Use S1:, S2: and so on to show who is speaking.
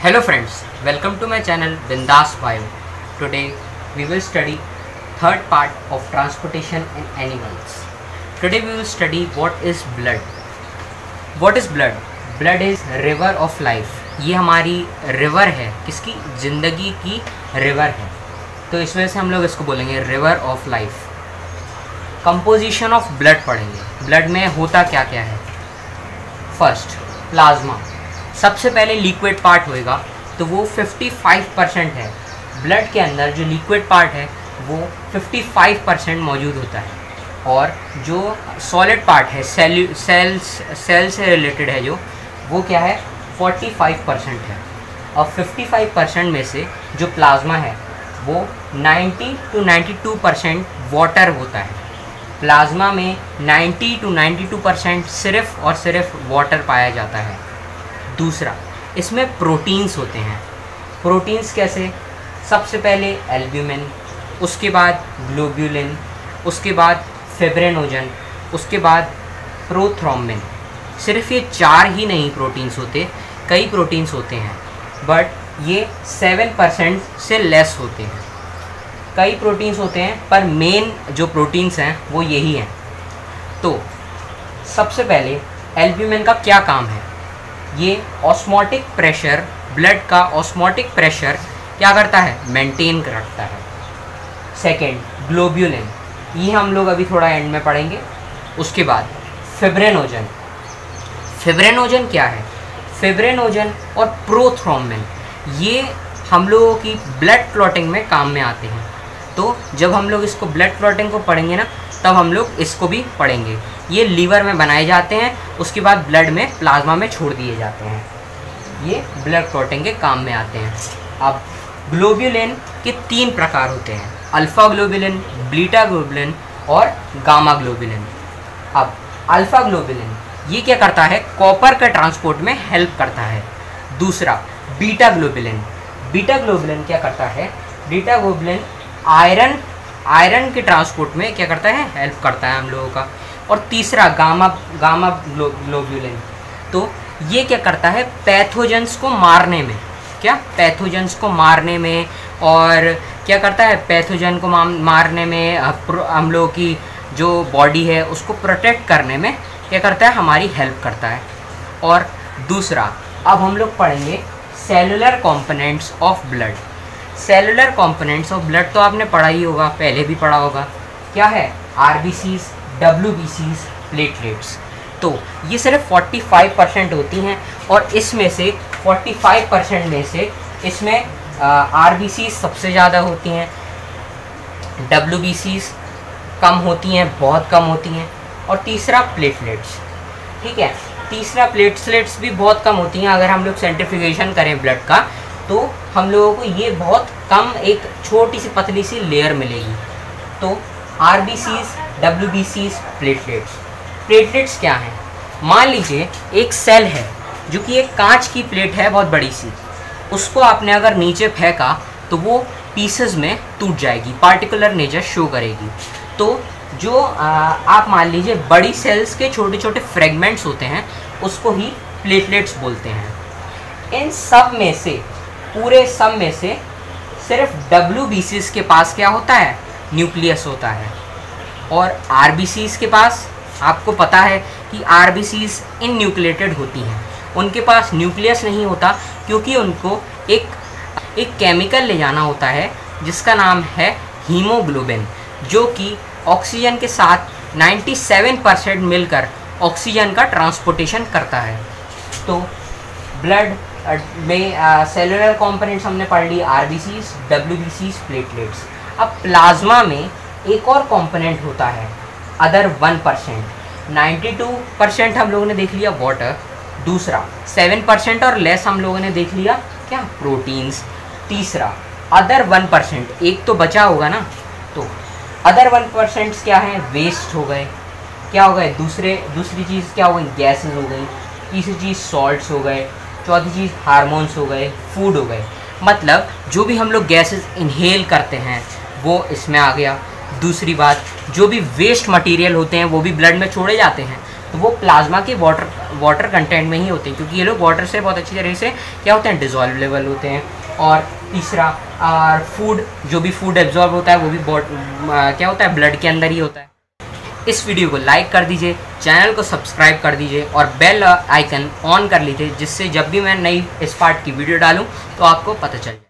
S1: Hello friends, welcome to my channel Bindas Bio. Today we will study third part of transportation in animals. Today we will study what is blood. What is blood? Blood is river of life. ये हमारी river है, किसकी? ज़िंदगी की river है, तो इस वजह से हम लोग इसको बोलेंगे river of life. Composition of blood पढ़ेंगे. ब्लड में होता क्या क्या है. First plasma. सबसे पहले लिक्विड पार्ट होएगा तो वो 55% है. ब्लड के अंदर जो लिक्विड पार्ट है वो 55% मौजूद होता है, और जो सॉलिड पार्ट है सेल से रिलेटेड है जो, वो क्या है? 45% है. और 55% में से जो प्लाज्मा है वो 90 to 92% वाटर होता है. प्लाज्मा में 90 to 92% सिर्फ और सिर्फ वाटर पाया जाता है. दूसरा, इसमें प्रोटीन्स होते हैं. प्रोटीन्स कैसे? सबसे पहले एल्ब्यूमिन, उसके बाद ग्लोब्यूलिन, उसके बाद फिब्रिनोजन, उसके बाद प्रोथ्रोम्बिन. सिर्फ ये 4 ही नहीं प्रोटीन्स होते, कई प्रोटीन्स होते हैं, बट ये 7% से लेस होते हैं. कई प्रोटीन्स होते हैं पर मेन जो प्रोटीन्स हैं वो यही हैं. तो सबसे पहले एल्ब्यूमिन का क्या काम है? ये ऑस्मोटिक प्रेशर, ब्लड का ऑस्मोटिक प्रेशर क्या करता है? मेंटेन रखता है. सेकंड, ग्लोब्यूलिन, ये हम लोग अभी थोड़ा एंड में पढ़ेंगे. उसके बाद फिब्रिनोजन. फिब्रिनोजन क्या है? फिब्रिनोजन और प्रोथ्रोम्बिन ये हम लोगों की ब्लड क्लॉटिंग में काम में आते हैं. तो जब हम लोग इसको ब्लड क्लॉटिंग को पढ़ेंगे ना, तब हम लोग इसको भी पढ़ेंगे. ये लीवर में बनाए जाते हैं, उसके बाद ब्लड में, प्लाज्मा में छोड़ दिए जाते हैं. ये ब्लड क्लॉटिंग के काम में आते हैं. अब ग्लोब्यूलिन के 3 प्रकार होते हैं: अल्फ़ा ग्लोब्यूलिन, बीटा ग्लोब्यूलिन और गामा ग्लोब्यूलिन. अब अल्फ़ा ग्लोब्यूलिन ये क्या करता है? कॉपर के ट्रांसपोर्ट में हेल्प करता है. दूसरा, बीटा ग्लोब्यूलिन. बीटा ग्लोब्यूलिन क्या करता है? बीटा ग्लोब्यूलिन आयरन के ट्रांसपोर्ट में क्या करता है? हेल्प करता है हम लोगों का. और तीसरा, गामा ग्लोब्यूलिन, तो ये क्या करता है? पैथोजेंस को मारने में. क्या? पैथोजेंस को मारने में. और क्या करता है? पैथोजन को मारने में, हम लोगों की जो बॉडी है उसको प्रोटेक्ट करने में क्या करता है? हमारी हेल्प करता है. और दूसरा, अब हम लोग पढ़ेंगे cellular components of blood. Cellular components of blood तो आपने पढ़ा ही होगा, पहले भी पढ़ा होगा. क्या है? आरबीसीज, डब्ल्यूबीसीज, प्लेटलेट्स. तो ये सिर्फ 45% होती हैं, और इसमें से 45% में से इसमें आरबीसीज सबसे ज़्यादा होती हैं, डब्ल्यूबीसीज कम होती हैं, बहुत कम होती हैं, और तीसरा प्लेटलेट्स. ठीक है, तीसरा प्लेटलेट्स भी बहुत कम होती हैं. अगर हम लोग सेंट्रीफ्यूगेशन करें ब्लड का तो हम लोगों को ये बहुत कम, एक छोटी सी पतली सी लेयर मिलेगी. तो आरबीसीज, डब्ल्यूबीसीज, प्लेटलेट्स. प्लेटलेट्स क्या हैं? मान लीजिए एक सेल है जो कि एक कांच की प्लेट है बहुत बड़ी सी. उसको आपने अगर नीचे फेंका तो वो पीसेस में टूट जाएगी, पार्टिकुलर नेचर शो करेगी. तो जो आप मान लीजिए बड़ी सेल्स के छोटे छोटे फ्रेगमेंट्स होते हैं, उसको ही प्लेटलेट्स बोलते हैं. इन सब में से, पूरे सब में से सिर्फ डब्ल्यूबीसीज के पास क्या होता है? न्यूक्लियस होता है. और आरबीसीज के पास, आपको पता है कि आरबीसीज इनन्यूक्लिएटेड होती हैं. उनके पास न्यूक्लियस नहीं होता, क्योंकि उनको एक केमिकल ले जाना होता है जिसका नाम है हीमोग्लोबिन, जो कि ऑक्सीजन के साथ 97% मिलकर ऑक्सीजन का ट्रांसपोर्टेशन करता है. तो ब्लड में सेलुलर कंपोनेंट्स हमने पढ़ ली, आरबीसीज, डब्ल्यूबीसीज, प्लेटलेट्स. अब प्लाज्मा में एक और कंपोनेंट होता है, अदर 1%. 92% हम लोगों ने देख लिया वाटर. दूसरा 7% और लेस हम लोगों ने देख लिया क्या? प्रोटीन्स. तीसरा अदर 1%, एक तो बचा होगा ना. तो अदर 1% क्या है? वेस्ट हो गए. क्या हो गए? दूसरी चीज़ क्या हो गई? गैसेस हो गई. तीसरी चीज़ सॉल्ट्स हो गए. चौथी चीज़ हार्मोन्स हो गए, फूड हो गए. मतलब जो भी हम लोग गैसेस इनहेल करते हैं वो इसमें आ गया. दूसरी बात, जो भी वेस्ट मटेरियल होते हैं वो भी ब्लड में छोड़े जाते हैं, तो वो प्लाज्मा के वाटर कंटेंट में ही होते हैं, क्योंकि ये लोग वाटर से बहुत अच्छी तरह से क्या होते हैं, डिजॉल्वेबल होते हैं। और तीसरा फूड, जो भी फूड एब्जॉर्ब होता है वो भी क्या होता है, ब्लड के अंदर ही होता है। इस वीडियो को लाइक कर दीजिए, चैनल को सब्सक्राइब कर दीजिए और बेल आइकन ऑन कर लीजिए, जिससे जब भी मैं नई इस पार्ट की वीडियो डालूं तो आपको पता चल जाए।